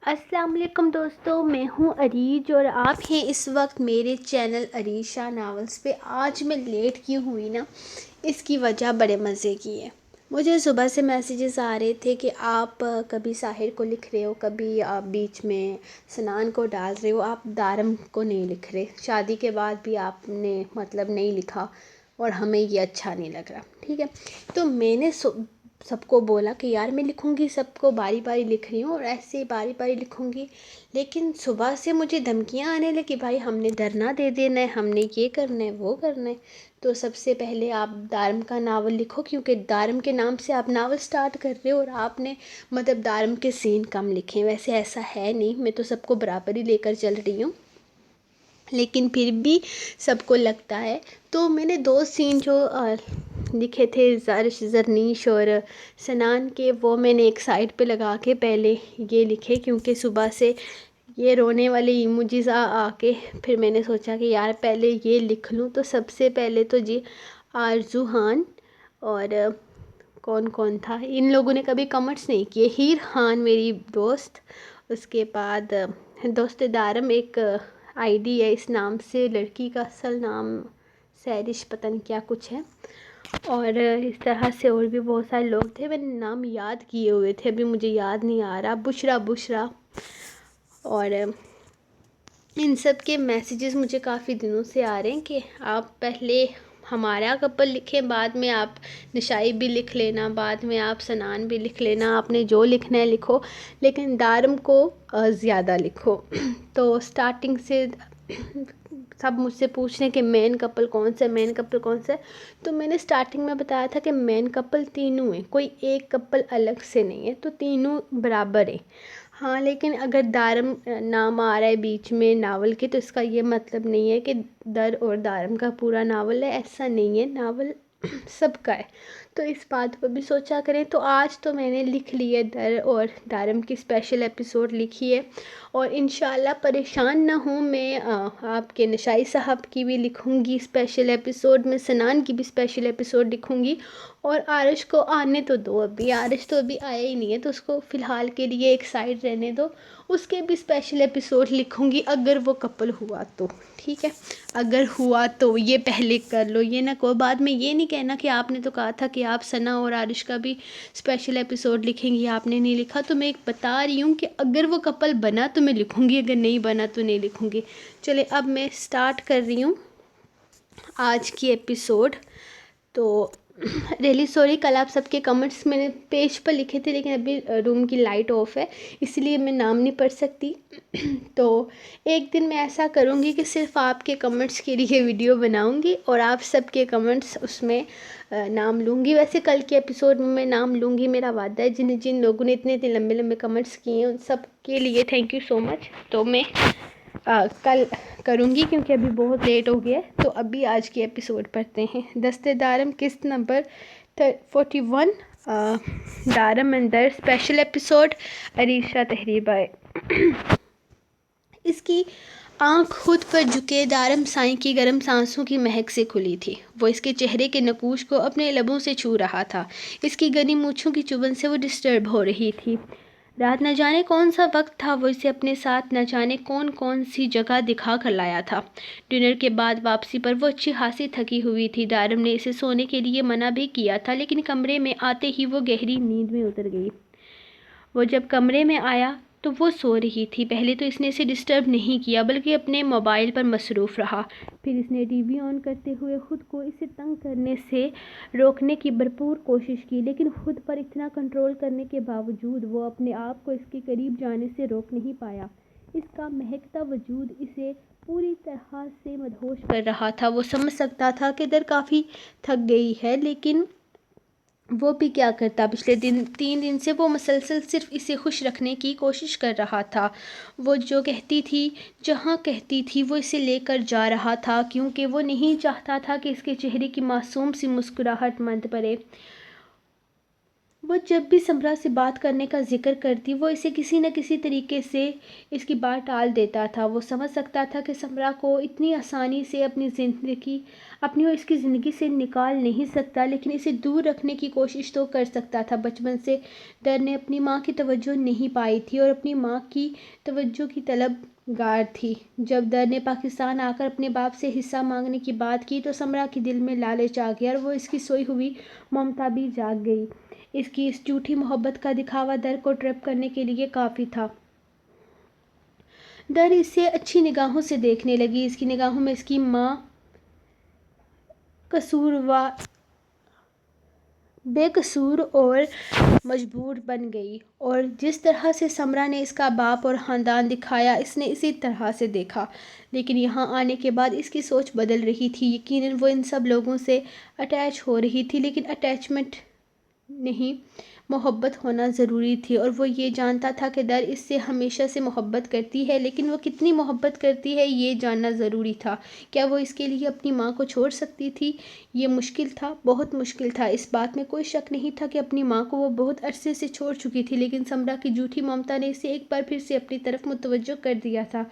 السلام علیکم دوستو، میں ہوں عریج اور آپ ہیں اس وقت میرے چینل عریشہ ناولز پہ۔ آج میں لیٹ کیوں ہوئی نا، اس کی وجہ بڑے مزے کی ہے۔ مجھے صبح سے میسیجز آ رہے تھے کہ آپ کبھی ساحر کو لکھ رہے ہو، کبھی آپ بیچ میں سنان کو ڈال رہے ہو، آپ دارم کو نہیں لکھ رہے، شادی کے بعد بھی آپ نے نہیں لکھا اور ہمیں یہ اچھا نہیں لگ رہا، ٹھیک ہے۔ تو میں نے سب کو بولا کہ یار میں لکھوں گی، سب کو باری باری لکھ رہی ہوں اور ایسے ہی باری باری لکھوں گی، لیکن صبح سے مجھے دھمکیاں آنے لگی، بھائی ہم نے دھرنا دے دینا ہے، ہم نے یہ کرنا ہے وہ کرنا ہے۔ تو سب سے پہلے آپ دارم کا ناول لکھو، کیونکہ دارم کے نام سے آپ ناول سٹارٹ کر رہے ہو اور آپ نے دارم کے سین کم لکھے۔ ویسے ایسا ہے نہیں، میں تو سب کو برابر ہی لے کر چل رہی ہوں، لیکن پھر بھی سب کو لگتا ہے۔ تو میں نے 2 سین جو لکھے تھے زرنیش اور سنان کے، وہ میں نے ایک سائڈ پہ لگا کے پہلے یہ لکھے، کیونکہ صبح سے یہ رونے والے ایموجیز آ کے پھر میں نے سوچا کہ یار پہلے یہ لکھ لوں۔ تو سب سے پہلے تو آرزو خان اور کون تھا، ان لوگوں نے کبھی کمنٹس نہیں کیے، ہیر خان میری دوست، اس کے بعد دوست دارم ایک آئی ڈی ہے اس نام سے، لڑکی کا اصل نام سیرش پتہ نہیں کیا کچھ ہے، اور اس طرح سے اور بھی بہت سارے لوگ تھے، میں نے نام یاد کیے ہوئے تھے، ابھی مجھے یاد نہیں آ رہا، بشرا، اور ان سب کے میسیجز مجھے کافی دنوں سے آ رہے ہیں کہ آپ پہلے ہمارا کپل لکھیں، بعد میں آپ نشائی بھی لکھ لینا، بعد میں آپ سنان بھی لکھ لینا، آپ نے جو لکھنا ہے لکھو، لیکن دارم کو زیادہ لکھو۔ تو سٹارٹنگ سے سب مجھ سے پوچھ رہے ہیں کہ مین کپل کون سا ہے، تو میں نے سٹارٹنگ میں بتایا تھا کہ مین کپل تینوں ہیں، کوئی ایک کپل الگ سے نہیں ہے، تو تینوں برابر ہیں۔ ہاں، لیکن اگر دارم نام آ رہا ہے بیچ میں ناول کے، تو اس کا یہ مطلب نہیں ہے کہ در اور دارم کا پورا ناول ہے، ایسا نہیں ہے، ناول سب کا ہے، تو اس بات پر بھی سوچا کریں۔ تو آج تو میں نے لکھ لی ہے، در اور دارم کی اسپیشل ایپیسوڈ لکھی ہے، اور انشاءاللہ پریشان نہ ہوں، میں آپ کے نشائی صاحب کی بھی لکھوں گی اسپیشل ایپیسوڈ، میں سنان کی بھی اسپیشل ایپیسوڈ لکھوں گی، اور عارش کو آنے تو دو، ابھی عارش تو ابھی آیا ہی نہیں ہے، تو اس کو فی الحال کے لیے ایک سائڈ رہنے دو، اس کے بھی اسپیشل ایپیسوڈ لکھوں گی اگر وہ کپل ہوا تو، ٹھیک ہے، اگر ہوا تو یہ پہلے کر لو، یہ نہ کوئی بعد میں یہ نہیں کہنا کہ آپ نے تو کہا تھا کہ آپ ثنا اور عارش کا بھی اسپیشل ایپیسوڈ لکھیں گی، آپ نے نہیں لکھا۔ تو میں ایک بتا رہی ہوں کہ اگر وہ کپل بنا تو میں لکھوں گی، اگر نہیں بنا تو نہیں لکھوں گی۔ چلے اب میں سٹارٹ کر رہی ہوں آج کی ایپیسوڈ۔ تو ریلی سوری، کل آپ سب کے کمنٹس میں نے پیج پر لکھے تھے، لیکن ابھی روم کی لائٹ آف ہے، اس لیے میں نام نہیں پڑھ سکتی۔ تو ایک دن میں ایسا کروں گی کہ صرف آپ کے کمنٹس کے لیے ویڈیو بناؤں گی اور آپ سب کے کمنٹس اس میں نام لوں گی۔ ویسے کل کے ایپیسوڈ میں نام لوں گی، میرا وعدہ ہے، جن لوگوں نے اتنے لمبے کمنٹس کیے ہیں ان سب کے لیے تھینک یو سو مچ۔ تو میں کل کروں گی، کیونکہ ابھی بہت لیٹ ہو گیا ہے۔ تو ابھی آج کی ایپیسوڈ پڑھتے ہیں۔ دست دارم قسط نمبر 41، دارم اندر اسپیشل ایپیسوڈ، عریشہ تحریر بائے۔ اس کی آنکھ خود پر جھکے دارم سائیں کی گرم سانسوں کی مہک سے کھلی تھی، وہ اس کے چہرے کے نقوش کو اپنے لبوں سے چھو رہا تھا، اس کی گھنی مونچھوں کی چبھن سے وہ ڈسٹرب ہو رہی تھی۔ رات نہ جانے کون سا وقت تھا، وہ اسے اپنے ساتھ نہ جانے کون سی جگہ دکھا کر لایا تھا۔ ڈنر کے بعد واپسی پر وہ اچھی خاصی تھکی ہوئی تھی، دارم نے اسے سونے کے لیے منع بھی کیا تھا، لیکن کمرے میں آتے ہی وہ گہری نیند میں اتر گئی۔ وہ جب کمرے میں آیا تو وہ سو رہی تھی، پہلے تو اس نے اسے ڈسٹرب نہیں کیا بلکہ اپنے موبائل پر مصروف رہا، پھر اس نے ٹی وی آن کرتے ہوئے خود کو اسے تنگ کرنے سے روکنے کی بھرپور کوشش کی، لیکن خود پر اتنا کنٹرول کرنے کے باوجود وہ اپنے آپ کو اس کے قریب جانے سے روک نہیں پایا۔ اس کا مہکتا وجود اسے پوری طرح سے مدہوش کر رہا تھا، وہ سمجھ سکتا تھا کہ در کافی تھک گئی ہے، لیکن وہ بھی کیا کرتا، پچھلے 3 دن سے وہ مسلسل صرف اسے خوش رکھنے کی کوشش کر رہا تھا، وہ جو کہتی تھی، جہاں کہتی تھی وہ اسے لے کر جا رہا تھا، کیونکہ وہ نہیں چاہتا تھا کہ اس کے چہرے کی معصوم سی مسکراہٹ مند پڑے۔ وہ جب کمرے میں آیا تو وہ سو رہی تھی، پہلے تو اس نے اسے ڈسٹرب نہیں کیا بلکہ اپنے موبائل پر مصروف رہا، پھر اس نے ٹی وی آن کرتے ہوئے خود کو اسے تنگ کرنے سے روکنے کی بھرپور کوشش کی، لیکن خود پر اتنا کنٹرول کرنے کے باوجود وہ اپنے آپ کو اس کے قریب جانے سے روک نہیں پایا۔ اس کا مہکتا وجود اسے پوری طرح سے مدہوش کر رہا تھا، وہ سمجھ سکتا تھا کہ در کافی تھک گئی ہے، لیکن وہ بھی کیا کرتا، پچھلے 3 دن سے وہ مسلسل صرف اسے خوش رکھنے کی کوشش کر رہا تھا، وہ جو کہتی تھی، جہاں کہتی تھی وہ اسے لے کر جا رہا تھا، کیونکہ وہ نہیں چاہتا تھا کہ اس کے چہرے کی معصوم سی مسکراہٹ مند پڑے۔ وہ جب بھی سمرا سے بات کرنے کا ذکر کرتی وہ اسے کسی نہ کسی طریقے سے اس کی بات ٹال دیتا تھا۔ وہ سمجھ سکتا تھا کہ سمرا کو اتنی آسانی سے اپنی اور اس کی زندگی سے نکال نہیں سکتا، لیکن اسے دور رکھنے کی کوشش تو کر سکتا تھا۔ بچپن سے در نے اپنی ماں کی توجہ نہیں پائی تھی اور اپنی ماں کی توجہ کی طلب گار تھی۔ جب در نے پاکستان آ کر اپنے باپ سے حصہ مانگنے کی بات کی تو سمرا کے دل میں لالچ آ گیا اور وہ اس کی سوئی ہوئی ممتا بھی جاگ گئی۔ اس کی اس جھوٹی محبت کا دکھاوا در کو ٹریپ کرنے کے لیے کافی تھا۔ در اسے اچھی نگاہوں سے دیکھنے لگی۔ اس کی نگاہوں میں اس کی ماں بے قصور اور مجبور بن گئی، اور جس طرح سے سمرا نے اس کا باپ اور خاندان دکھایا اس نے اسی طرح سے دیکھا۔ لیکن یہاں آنے کے بعد اس کی سوچ بدل رہی تھی۔ یقیناً وہ ان سب لوگوں سے اٹیچ ہو رہی تھی، لیکن اٹیچمنٹ نہیں، محبت ہونا ضروری تھی، اور وہ یہ جانتا تھا کہ در اس سے ہمیشہ سے محبت کرتی ہے، لیکن وہ کتنی محبت کرتی ہے یہ جاننا ضروری تھا۔ کیا وہ اس کے لیے اپنی ماں کو چھوڑ سکتی تھی؟ یہ مشکل تھا، بہت مشکل تھا۔ اس بات میں کوئی شک نہیں تھا کہ اپنی ماں کو وہ بہت عرصے سے چھوڑ چکی تھی، لیکن سمرا کی جھوٹی ممتا نے اسے ایک بار پھر سے اپنی طرف متوجہ کر دیا تھا۔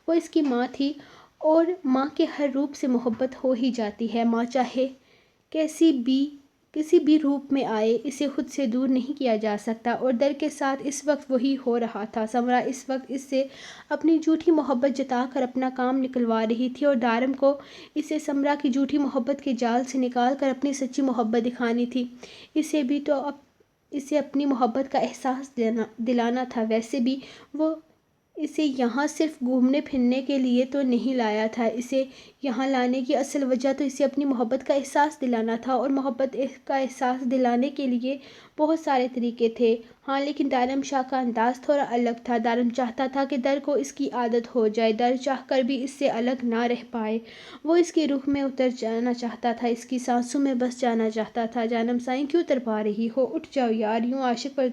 وہ اس کی ماں تھی، اور ماں کے ہر روپ سے محبت ہو ہی جاتی ہے۔ ماں چاہے کسی بھی روپ میں آئے، اسے خود سے دور نہیں کیا جا سکتا، اور در کے ساتھ اس وقت وہی ہو رہا تھا۔ سمرا اس وقت اس سے اپنی جھوٹی محبت جتا کر اپنا کام نکلوا رہی تھی، اور دارم کو اسے سمرا کی جھوٹی محبت کے جال سے نکال کر اپنی سچی محبت دکھانی تھی۔ اسے بھی تو اسے اپنی محبت کا احساس دلانا تھا۔ ویسے بھی وہ اسے یہاں صرف گھومنے پھرنے کے لیے تو نہیں لایا تھا۔ اسے یہاں لانے کی اصل وجہ تو اسے اپنی محبت کا احساس دلانا تھا، اور محبت کا احساس دلانے کے لیے بہت سارے طریقے تھے۔ ہاں، لیکن دارم شاہ کا انداز تھوڑا الگ تھا۔ دارم چاہتا تھا کہ در کو اس کی عادت ہو جائے، در چاہ کر بھی اس سے الگ نہ رہ پائے۔ وہ اس کی روح میں اتر جانا چاہتا تھا، اس کی سانسوں میں بس جانا چاہتا تھا۔ جانم سائیں کیوں تڑپا رہی ہو؟ اٹھ جاؤ یار، یوں عاشق پر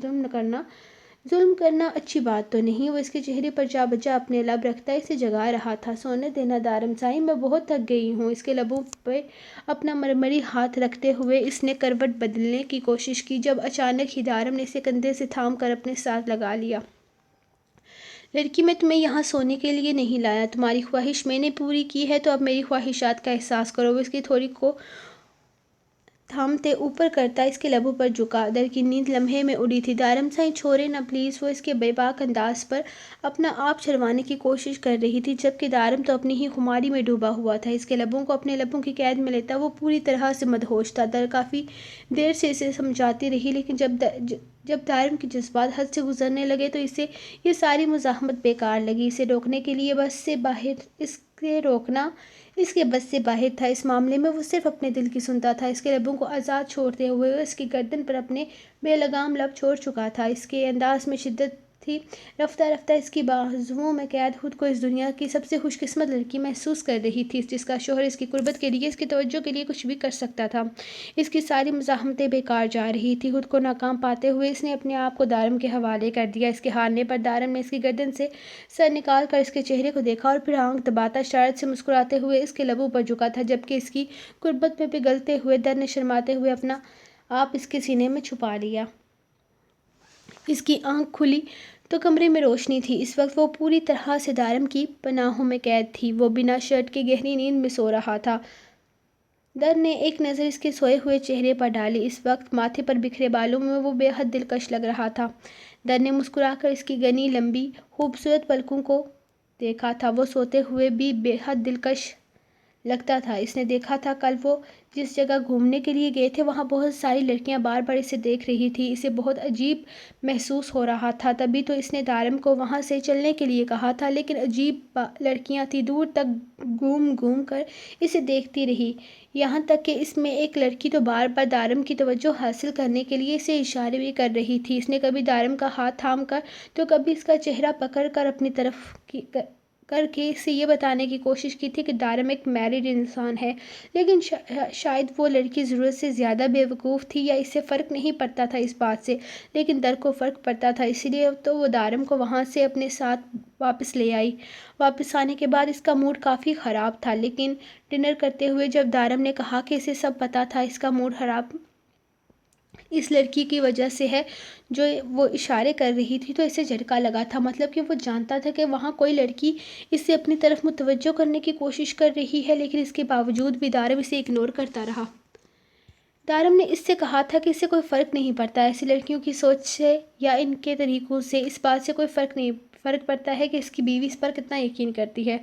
ظلم کرنا اچھی بات تو نہیں۔ وہ اس کے چہرے پر جا بجا اپنے لب رکھتا اسے جگا رہا تھا۔ سونے دینا دارم سائیں، میں بہت تھک گئی ہوں۔ اس کے لبوں پہ اپنا مرمری ہاتھ رکھتے ہوئے اس نے کروٹ بدلنے کی کوشش کی، جب اچانک ہی دارم نے اسے کندھے سے تھام کر اپنے ساتھ لگا لیا۔ لڑکی، میں تمہیں یہاں سونے کے لیے نہیں لایا، تمہاری خواہش میں نے پوری کی ہے، تو اب میری خواہشات کا احساس کرو۔ وہ اس کی تھوڑی کو تھامتے اوپر کرتا اس کے لبوں پر جھکا۔ در کی نیند لمحے میں اڑی تھی۔ دارم سائیں چھوڑے نا پلیز۔ وہ اس کے بے باک انداز پر اپنا آپ چھڑوانے کی کوشش کر رہی تھی، جبکہ دارم تو اپنی ہی خماری میں ڈوبا ہوا تھا۔ اس کے لبوں کو اپنے لبوں کی قید میں لیتا وہ پوری طرح سے مدہوش تھا۔ در کافی دیر سے اسے سمجھاتی رہی، لیکن جب دارم کے جذبات حد سے گزرنے لگے تو اسے یہ ساری مزاحمت بیکار لگی۔ اسے روکنے کے لیے روکنا اس کے بس سے باہر تھا۔ اس معاملے میں وہ صرف اپنے دل کی سنتا تھا۔ اس کے لبوں کو آزاد چھوڑتے ہوئے وہ اس کی گردن پر اپنے بے لگام لب چھوڑ چکا تھا۔ اس کے انداز میں شدت تھی۔ رفتہ رفتہ اس کی بازوؤں میں قید خود کو اس دنیا کی سب سے خوش قسمت لڑکی محسوس کر رہی تھی، جس کا شوہر اس کی قربت کے لیے، اس کی توجہ کے لیے کچھ بھی کر سکتا تھا۔ اس کی ساری مزاحمتیں بیکار جا رہی تھیں۔ خود کو ناکام پاتے ہوئے اس نے اپنے آپ کو دارم کے حوالے کر دیا۔ اس کے ہارنے پر دارم نے اس کی گردن سے سر نکال کر اس کے چہرے کو دیکھا، اور پھر آنکھ دباتا شرارت سے مسکراتے ہوئے اس کے لبوں پر جھکا تھا، جبکہ اس کی قربت میں پگھلتے ہوئے در نے شرماتے ہوئے اپنا آپ اس کے سینے میں چھپا لیا۔ اس کی آنکھ کھلی تو کمرے میں روشنی تھی۔ اس وقت وہ پوری طرح سے دارم کی پناہوں میں قید تھی۔ وہ بنا شرٹ کے گہری نیند میں سو رہا تھا۔ در نے ایک نظر اس کے سوئے ہوئے چہرے پر ڈالی۔ اس وقت ماتھے پر بکھرے بالوں میں وہ بے حد دلکش لگ رہا تھا۔ در نے مسکرا کر اس کی گھنی لمبی خوبصورت پلکوں کو دیکھا تھا۔ وہ سوتے ہوئے بھی بے حد دلکش لگتا تھا۔ اس نے دیکھا تھا کل وہ جس جگہ گھومنے کے لیے گئے تھے وہاں بہت ساری لڑکیاں بار بار اسے دیکھ رہی تھیں۔ اسے بہت عجیب محسوس ہو رہا تھا، تبھی تو اس نے دارم کو وہاں سے چلنے کے لیے کہا تھا، لیکن عجیب لڑکیاں تھیں، دور تک گھوم گھوم کر اسے دیکھتی رہی، یہاں تک کہ اس میں ایک لڑکی تو بار بار دارم کی توجہ حاصل کرنے کے لیے اسے اشارے بھی کر رہی تھی۔ اس نے کبھی دارم کا ہاتھ تھام کر تو کبھی اس کا چہرہ پکڑ کر اپنی طرف کر کے اسے یہ بتانے کی کوشش کی تھی کہ دارم ایک میرڈ انسان ہے، لیکن شاید وہ لڑکی ضرورت سے زیادہ بے وقوف تھی، یا اسے فرق نہیں پڑتا تھا اس بات سے، لیکن در کو فرق پڑتا تھا، اس لیے تو وہ دارم کو وہاں سے اپنے ساتھ واپس لے آئی۔ واپس آنے کے بعد اس کا موڈ کافی خراب تھا، لیکن ڈنر کرتے ہوئے جب دارم نے کہا کہ اسے سب پتہ تھا اس کا موڈ خراب اس لڑکی کی وجہ سے ہے جو وہ اشارے کر رہی تھی، تو اسے جھٹکا لگا تھا، مطلب کہ وہ جانتا تھا کہ وہاں کوئی لڑکی اسے اپنی طرف متوجہ کرنے کی کوشش کر رہی ہے، لیکن اس کے باوجود بھی دارم اسے اگنور کرتا رہا۔ دارم نے اس سے کہا تھا کہ اس سے کوئی فرق نہیں پڑتا، ایسی لڑکیوں کی سوچ سے یا ان کے طریقوں سے اس بات سے کوئی فرق پڑتا ہے کہ اس کی بیوی اس پر کتنا یقین کرتی ہے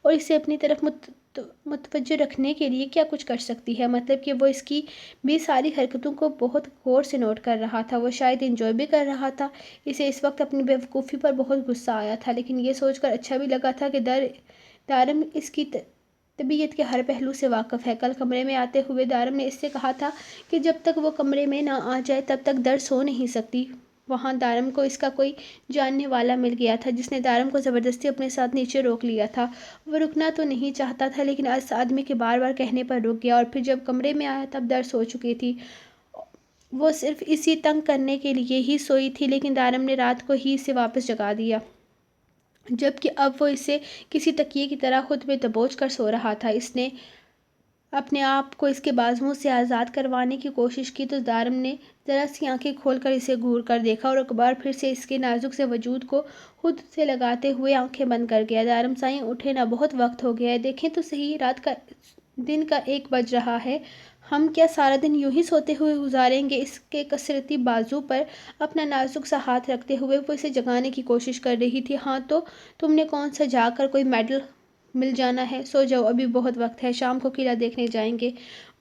اور اسے اپنی طرف متوجہ رکھنے کے لیے کیا کچھ کر سکتی ہے، مطلب کہ وہ اس کی بھی ساری حرکتوں کو بہت غور سے نوٹ کر رہا تھا، وہ شاید انجوائے بھی کر رہا تھا۔ اسے اس وقت اپنی بیوقوفی پر بہت غصہ آیا تھا، لیکن یہ سوچ کر اچھا بھی لگا تھا کہ دارم اس کی طبیعت کے ہر پہلو سے واقف ہے۔ کل کمرے میں آتے ہوئے دارم نے اس سے کہا تھا کہ جب تک وہ کمرے میں نہ آ جائے تب تک در سو نہیں سکتی۔ وہاں دارم کو اس کا کوئی جاننے والا مل گیا تھا جس نے دارم کو زبردستی اپنے ساتھ نیچے روک لیا تھا۔ وہ رکنا تو نہیں چاہتا تھا، لیکن اس آدمی کے بار بار کہنے پر رک گیا، اور پھر جب کمرے میں آیا تب در سو چکی تھی۔ وہ صرف اسی تنگ کرنے کے لیے ہی سوئی تھی، لیکن دارم نے رات کو ہی اسے واپس جگا دیا، جبکہ اب وہ اسے کسی تکیے کی طرح خود پہ دبوچ کر سو رہا تھا۔ اس نے اپنے آپ کو اس کے بازوؤں سے آزاد کروانے کی کوشش کی تو دارم نے ذرا سی آنکھیں کھول کر اسے گھور کر دیکھا اور ایک بار پھر سے اس کے نازک سے وجود کو خود سے لگاتے ہوئے آنکھیں بند کر گیا۔ دارم سائیں اٹھے نا، بہت وقت ہو گیا ہے، دیکھیں تو صحیح، دن کا 1 بج رہا ہے، ہم کیا سارا دن یوں ہی سوتے ہوئے گزاریں گے؟ اس کے کسرتی بازو پر اپنا نازک سا ہاتھ رکھتے ہوئے وہ اسے جگانے کی کوشش کر رہی تھی۔ ہاں تو تم نے کون سا جا کر کوئی میڈل مل جانا ہے، سو جاؤ، ابھی بہت وقت ہے، شام کو قلعہ دیکھنے جائیں گے۔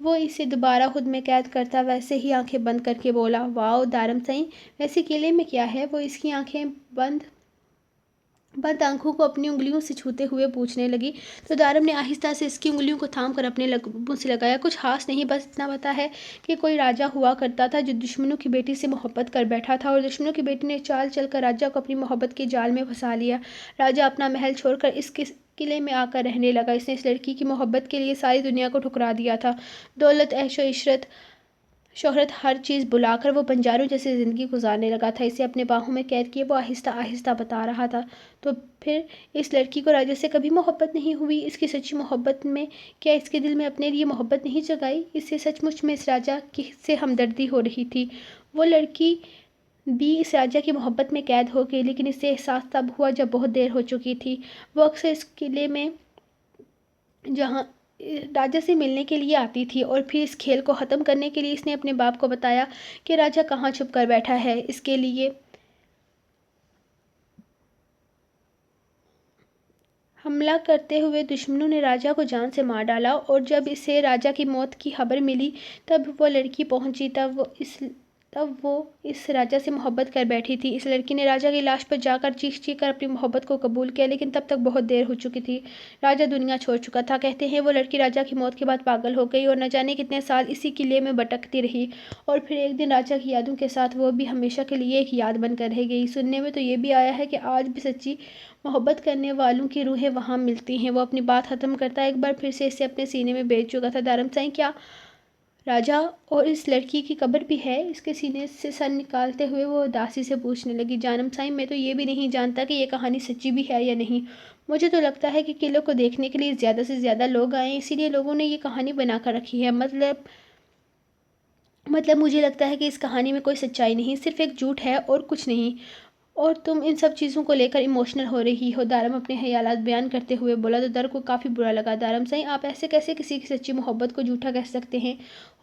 وہ اسے دوبارہ خود میں قید کرتا ویسے ہی آنکھیں بند کر کے بولا۔ واؤ دارم سائیں، ویسے قلعے میں کیا ہے؟ وہ اس کی آنکھیں بند آنکھوں کو اپنی انگلیوں سے چھوتے ہوئے پوچھنے لگی تو دارم نے آہستہ سے اس کی انگلیوں کو تھام کر اپنے لبوں سے لگایا۔ کچھ خاص نہیں، بس اتنا پتا ہے کہ کوئی راجا ہوا کرتا تھا جو دشمنوں کی بیٹی سے محبت کر بیٹھا تھا، اور دشمنوں کی بیٹی نے چال چل کر راجا کو اپنی محبت کے جال میں پھنسا لیا۔ راجا اپنا محل چھوڑ کر اس قلعے میں آ کر رہنے لگا۔ اس نے اس لڑکی کی محبت کے لیے ساری دنیا کو ٹھکرا دیا تھا، دولت، عیش و عشرت، شہرت، ہر چیز بھلا کر وہ بنجاروں جیسی زندگی گزارنے لگا تھا۔ اسے اپنے باہوں میں قید کیے وہ آہستہ آہستہ بتا رہا تھا۔ تو پھر اس لڑکی کو راجا سے کبھی محبت نہیں ہوئی؟ اس کی سچی محبت میں کیا اس کے دل میں اپنے لیے محبت نہیں جگائی؟ اسے سچ مچ میں اس راجا سے ہمدردی ہو رہی تھی۔ وہ لڑکی بھی اس راجا کی محبت میں قید ہو گئی، لیکن اسے احساس تب ہوا جب بہت دیر ہو چکی تھی۔ وہ اکثر اس قلعے میں جہاں راجا سے ملنے کے لیے آتی تھی، اور پھر اس کھیل کو ختم کرنے کے لیے اس نے اپنے باپ کو بتایا کہ راجا کہاں چھپ کر بیٹھا ہے۔ اس کے لیے حملہ کرتے ہوئے دشمنوں نے راجا کو جان سے مار ڈالا، اور جب اسے راجا کی موت کی خبر ملی تب وہ لڑکی پہنچی، تب وہ اس راجا سے محبت کر بیٹھی تھی۔ اس لڑکی نے راجا کی لاش پر جا کر چیخ چیخ کر اپنی محبت کو قبول کیا، لیکن تب تک بہت دیر ہو چکی تھی، راجا دنیا چھوڑ چکا تھا۔ کہتے ہیں وہ لڑکی راجا کی موت کے بعد پاگل ہو گئی اور نہ جانے کتنے سال اسی قلعے میں بھٹکتی رہی، اور پھر ایک دن راجا کی یادوں کے ساتھ وہ بھی ہمیشہ کے لیے ایک یاد بن کر رہ گئی۔ سننے میں تو یہ بھی آیا ہے کہ آج بھی سچی محبت کرنے والوں کی روحیں وہاں ملتی ہیں۔ وہ اپنی بات ختم کرتا ایک بار پھر سے اسے اپنے سینے میں بیٹھ چکا تھا۔ دارم سائیں، کیا راجا اور اس لڑکی کی قبر بھی ہے؟ اس کے سینے سے سر نکالتے ہوئے وہ اداسی سے پوچھنے لگی۔ جانم سائیں، میں تو یہ بھی نہیں جانتا کہ یہ کہانی سچی بھی ہے یا نہیں، مجھے تو لگتا ہے کہ قلعے کو دیکھنے کے لیے زیادہ سے زیادہ لوگ آئے، اسی لیے لوگوں نے یہ کہانی بنا کر رکھی ہے۔ مطلب مجھے لگتا ہے کہ اس کہانی میں کوئی سچائی نہیں، صرف ایک جھوٹ ہے اور کچھ نہیں، اور تم ان سب چیزوں کو لے کر ایموشنل ہو رہی ہو۔ دارم اپنے خیالات بیان کرتے ہوئے بولا تو در کو کافی برا لگا۔ دارم سائیں، آپ ایسے کیسے کسی کی سچی محبت کو جھوٹا کہہ سکتے ہیں؟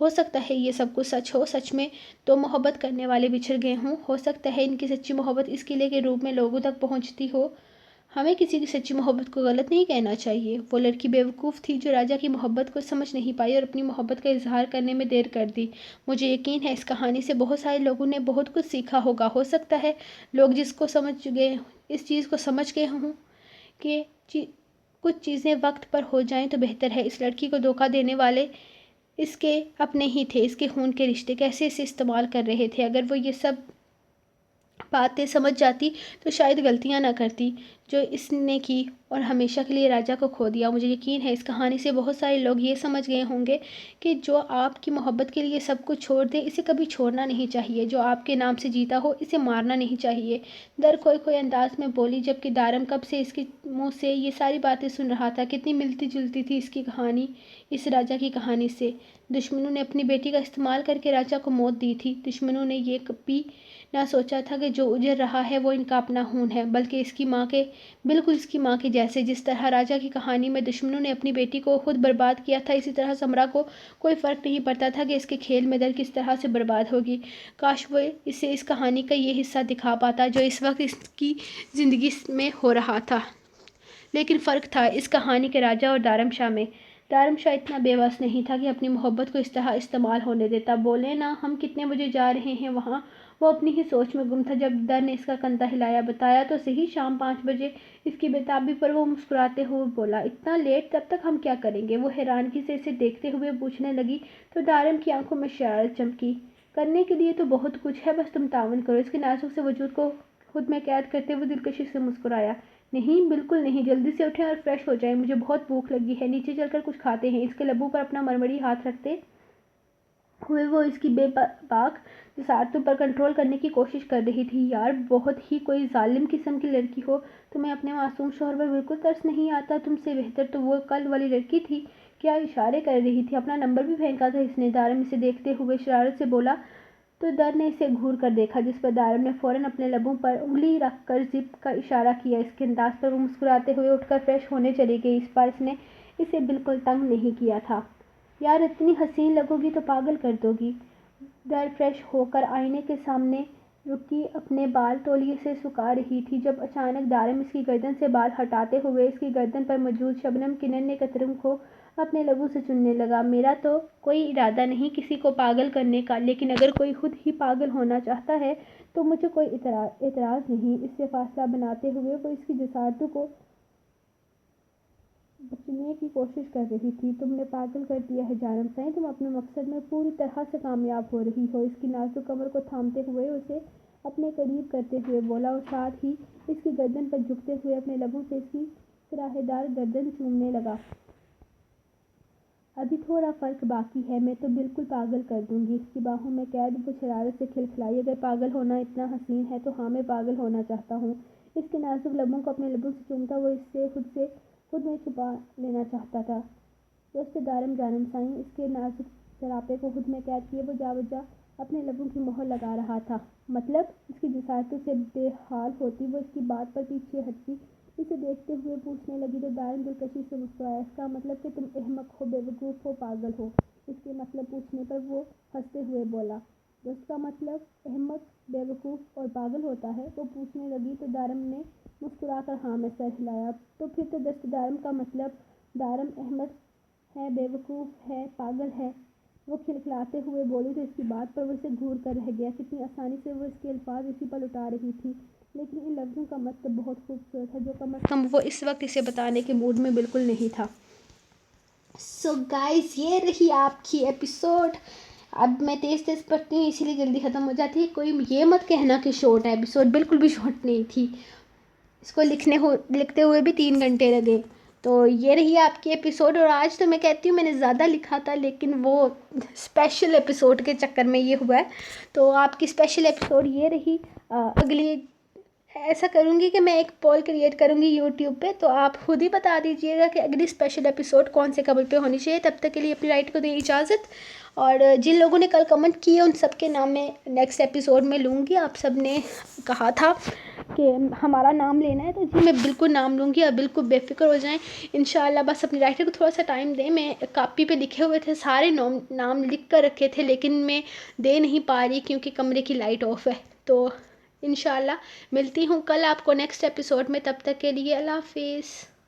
ہو سکتا ہے یہ سب کچھ سچ ہو، سچ میں دو محبت کرنے والے بچھڑ گئے ہوں، ہو سکتا ہے ان کی سچی محبت اس قلعے کے روپ میں لوگوں تک پہنچتی ہو۔ ہمیں کسی کی سچی محبت کو غلط نہیں کہنا چاہیے۔ وہ لڑکی بیوقوف تھی جو راجا کی محبت کو سمجھ نہیں پائی اور اپنی محبت کا اظہار کرنے میں دیر کر دی۔ مجھے یقین ہے اس کہانی سے بہت سارے لوگوں نے بہت کچھ سیکھا ہوگا۔ ہو سکتا ہے لوگ اس چیز کو سمجھ گئے ہوں کہ کچھ چیزیں وقت پر ہو جائیں تو بہتر ہے۔ اس لڑکی کو دھوکہ دینے والے اس کے اپنے ہی تھے، اس کے خون کے رشتے کیسے اسے استعمال کر رہے تھے۔ اگر وہ یہ سب باتیں سمجھ جاتی تو شاید غلطیاں نہ کرتی جو اس نے کی اور ہمیشہ کے لیے راجا کو کھو دیا۔ مجھے یقین ہے اس کہانی سے بہت سارے لوگ یہ سمجھ گئے ہوں گے کہ جو آپ کی محبت کے لیے سب کچھ چھوڑ دے اسے کبھی چھوڑنا نہیں چاہیے، جو آپ کے نام سے جیتا ہو اسے مارنا نہیں چاہیے، در کھوئے کھوئے انداز میں بولی، جبکہ دارم کب سے اس کے منہ سے یہ ساری باتیں سن رہا تھا۔ کتنی ملتی جلتی تھی اس کی کہانی اس راجا کی کہانی سے۔ دشمنوں نے اپنی بیٹی کا استعمال کر کے راجا کو موت دی تھی۔ دشمنوں نے یہ کبھی نہ سوچا تھا کہ جو اجڑ رہا ہے وہ ان کا اپنا خون ہے، بلکہ بالکل اس کی ماں کے جیسے۔ جس طرح راجا کی کہانی میں دشمنوں نے اپنی بیٹی کو خود برباد کیا تھا، اسی طرح سمرا کو کوئی فرق نہیں پڑتا تھا کہ اس کے کھیل میں در کس طرح سے برباد ہوگی۔ کاش وہ اسے اس کہانی کا یہ حصہ دکھا پاتا جو اس وقت اس کی زندگی میں ہو رہا تھا۔ لیکن فرق تھا اس کہانی کے راجا اور دارم شاہ میں۔ دارم شاہ اتنا بے بس نہیں تھا کہ اپنی محبت کو اس طرح استعمال ہونے دیتا۔ بولے نا ہم کتنے بجے جا رہے ہیں وہاں؟ وہ اپنی ہی سوچ میں گم تھا جب در نے اس کا کندھا ہلایا۔ بتایا تو صحیح، شام 5 بجے۔ اس کی بےتابی پر وہ مسکراتے ہوئے بولا، اتنا لیٹ؟ تب تک ہم کیا کریں گے؟ وہ حیرانگی سے اسے دیکھتے ہوئے پوچھنے لگی تو دارم کی آنکھوں میں شرارت چمکی۔ کرنے کے لیے تو بہت کچھ ہے، بس تم تعاون کرو۔ اس کے نازک سے وجود کو خود میں قید کرتے ہوئے دلکشی سے مسکرایا۔ نہیں، بالکل نہیں، جلدی سے اٹھیں اور فریش ہو جائیں، مجھے بہت بھوک لگی ہے، نیچے چل کر کچھ کھاتے ہیں۔ اس کے لبوں پر اپنا مرمری ہاتھ رکھتے ہوئے وہ اس کی بے باک جسارتوں پر کنٹرول کرنے کی کوشش کر رہی تھی۔ یار بہت ہی کوئی ظالم قسم کی لڑکی ہو، تمہیں اپنے معصوم شوہر پر بالکل ترس نہیں آتا؟ تم سے بہتر تو وہ کل والی لڑکی تھی، کیا اشارے کر رہی تھی، اپنا نمبر بھی پھینکا تھا اس نے۔ دارم اسے دیکھتے ہوئے شرارت سے بولا تو در نے اسے گھور کر دیکھا، جس پر دارم نے فوراً اپنے لبوں پر انگلی رکھ کر زپ کا اشارہ کیا۔ اس کے انداز پر وہ مسکراتے ہوئے اٹھ کر فریش ہونے چلی گئی۔ اس بار اس نے اسے بالکل تنگ نہیں کیا تھا۔ یار اتنی حسین لگو گی تو پاگل کر دو گی۔ در فریش ہو کر آئینے کے سامنے رکی اپنے بال تولیے سے سکھا رہی تھی جب اچانک دارم اس کی گردن سے بال ہٹاتے ہوئے اس کی گردن پر موجود شبنم کے ننھے قطروں کو اپنے لبوں سے چومنے لگا۔ میرا تو کوئی ارادہ نہیں کسی کو پاگل کرنے کا، لیکن اگر کوئی خود ہی پاگل ہونا چاہتا ہے تو مجھے کوئی اعتراض نہیں۔ اس سے فاصلہ بناتے ہوئے وہ اس کی جسارتوں کو بچنے کی کوشش کر رہی تھی۔ تم نے پاگل کر دیا ہے جانم سائیں، تم اپنے مقصد میں پوری طرح سے کامیاب ہو رہی ہو۔ اس کی نازک کمر کو تھامتے ہوئے اسے اپنے قریب کرتے ہوئے بولا اور ساتھ ہی اس کی گردن پر جھکتے ہوئے اپنے لبوں سے اس کی سراہے دار گردن چومنے لگا۔ ابھی تھوڑا فرق باقی ہے، میں تو بالکل پاگل کر دوں گی۔ اس کی باہوں میں قید وہ شرارت سے کھلکھلائی۔ اگر پاگل ہونا اتنا حسین ہے تو ہاں، میں پاگل ہونا چاہتا ہوں۔ اس کے نازک لبوں کو اپنے لبوں سے چومتا وہ اسے خود میں چھپا لینا چاہتا تھا۔ دوست دارم جانم سائیں، اس کے نازک سراپے کو خود میں قید کیے وہ جا بجا اپنے لبوں کی مہر لگا رہا تھا۔ مطلب؟ اس کی جسارتوں سے بے حال ہوتی وہ اس کی بات پر پیچھے ہٹتی اسے دیکھتے ہوئے پوچھنے لگی تو دارم دلکشی سے مسکرایا۔ اس کا مطلب کہ تم احمق ہو، بے وقوف ہو، پاگل ہو؟ اس کے مطلب پوچھنے پر وہ ہنستے ہوئے بولا، دوست کا مطلب احمق، بے وقوف اور پاگل ہوتا ہے؟ وہ پوچھنے لگی تو دارم نے مسکرا کر ہاں میں سر ہلایا۔ تو پھر تو دست دارم کا مطلب دارم احمق ہے، بے وقوف ہے، پاگل ہے؟ وہ کھلکھلاتے ہوئے بولی تو اس کی بات پر وہ اسے گھور کر رہ گیا۔ کتنی آسانی سے وہ اس کے الفاظ اسی پر لٹا رہی تھی، لیکن ان لفظوں کا مطلب بہت خوبصورت ہے جو کم از کم وہ اس وقت اسے بتانے کے موڈ میں بالکل نہیں تھا۔ سو گائز، یہ رہی آپ کی ایپیسوڈ۔ اب میں تیز پڑھتی ہوں اسی لیے جلدی ختم ہو جاتی ہے۔ کوئی یہ مت کہنا کہ شارٹ ہے ایپیسوڈ، بالکل بھی شارٹ نہیں تھی۔ اس کو لکھتے ہوئے بھی 3 گھنٹے لگے۔ تو یہ رہی آپ کی ایپیسوڈ، اور آج تو میں کہتی ہوں میں نے زیادہ لکھا تھا، لیکن وہ اسپیشل ایپیسوڈ کے چکر میں یہ ہوا ہے۔ تو آپ کی اسپیشل ایپیسوڈ یہ رہی۔ اگلی ایسا کروں گی کہ میں ایک پول کریٹ کروں گی یوٹیوب پہ، تو آپ خود ہی بتا دیجئے گا کہ اگلی اسپیشل ایپیسوڈ کون سے خبر پہ ہونی چاہیے۔ تب تک کے لیے اپنی رائٹ کو دیں اجازت، اور جن لوگوں نے کل کمنٹ کیے ان سب کے نام میں نیکسٹ ایپیسوڈ میں لوں گی۔ آپ سب نے کہا تھا کہ ہمارا نام لینا ہے، تو جی میں بالکل نام لوں گی، اور بالکل بے فکر ہو جائیں انشاءاللہ۔ بس اپنی رائٹر کو تھوڑا سا ٹائم دیں۔ میں کاپی پہ لکھے ہوئے تھے، سارے نام لکھ کر رکھے تھے، لیکن میں دے نہیں پا رہی کیونکہ کمرے کی لائٹ آف ہے۔ تو انشاءاللہ ملتی ہوں کل آپ کو نیکسٹ ایپیسوڈ میں، تب تک کے لیے اللہ حافظ۔